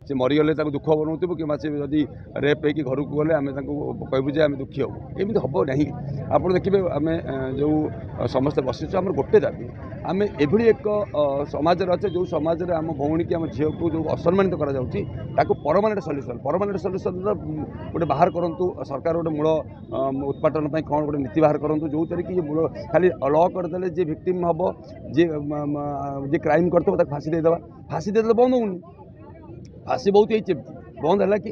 से मरीगले दुख बनाऊँ कि जदि रेप होगी घर को गले आम कहूँ जे आम दुखी हूँ एमती हम ना आप देखिए आम जो समस्ते बसीचु आम गोटे दाबी आम एभली एक समाज अच्छे जो समाज में आम भौणी की आम झील को जो असम्मानित कर परमानेंट सल्यूसन गोटे बाहर करूँ सरकार गोटे मूल उत्पाटन कौन गोटे नीति बाहर करूँ जो थी कि मूल खाली ल करदे जे भिक्टिम हम जे क्राइम करते फाँसी देदेला बंद होनी फाँसी बहुत ही बंद है कि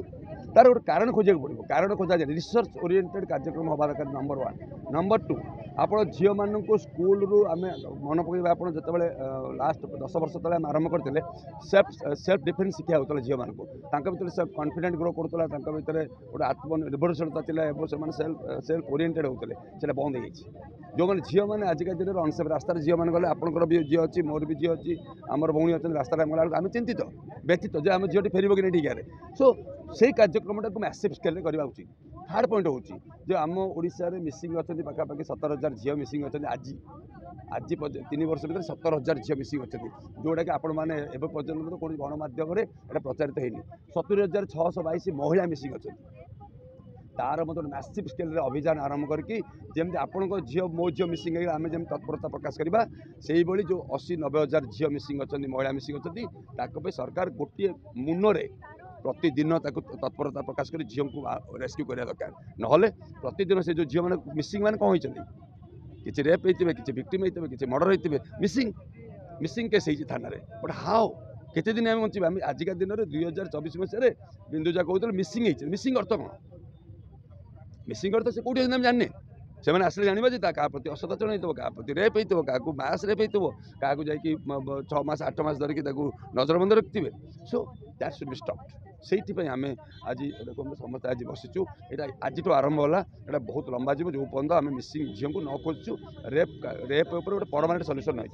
तार गोटे कारण खोजा पड़ो कारण खोजा जाए रिसर्च ओरिएंटेड कार्यक्रम हवा दरकार नंबर 1 नंबर 2 आप झील मान स्कूल रू आम मन पकड़ आप जो लास्ट 10 वर्ष तले आरंभ करते सेल्फ डिफेन्स शिखा होता झील मान भर सेल्फ कॉन्फिडेंट ग्रो करूला भर गोटे आत्मनिर्भरशीलता से सेल्फ ओरिएंटेड होते से बंद हो जो मैंने झील मैंने आजिका दिन में अनसेफ रास्त झील मैंने गले आपंकर भी झी अच्छी मोर भी झी अच्छी आमर भौणी अच्छे रास्ता गला आम चिंतित व्यतीत जे आम झीटी फेरब कि नहीं ठीक है सो से कार्यक्रम को मैसिव स्केल करवा उचित। थर्ड पॉइंट हूँ जो आम ओडिशा रे मिसिंग अच्छा पाखापाखि 17,000 झील मिसिंग अच्छा आज 3 वर्ष भर 17,000 झील मिसिंग अच्छा जोटा कि आपण मैंने एवं पर्यटन कौन गणमाध्यम प्रचारित होनी 70,622 महिला मिसिंग अच्छा तार मतलब मैसिव स्केल अभियान आरंभ करके जमी आपण झील मो झील मिसिंग आम जमी तत्परता प्रकाश करवा से जो 80-90,000 झील मिसिंग अच्छा महिला मिसिंग अच्छा सरकार गोटे मुନରେ प्रतिदिन तत्परता प्रकाश कर झील को रेस्क्यू करने दरकार ना प्रतिदिन से जो झील मैंने मिसिंग मैंने कौन होती किसी रेप होते किसी विक्टिम होते किसी मर्डर होते मिसिंग केस होती थाना बट हाउ केते दिन आम बचा आजिका दिन में 2024 मसीह बिंदुजा कहते मिसिंग अर्थ कौन मिसिंग अर्थ से कौटी आम जाने से आसले जाना जे क्या प्रति असदाचरण हो क्या प्रति रेप हो क्या मास रेप हो क्या जा 6 मास 8 मास धरिकी नजरबंद रखिए so that should be stopped से आम आज देखो समस्त आज बसीचु यहाँ आज आरंभ होला ये बहुत लंबा जीव जो पर्यटन आम मिसिंग झील को न खोजु रेप गोटे परमानेंट सल्यूशन नहीं।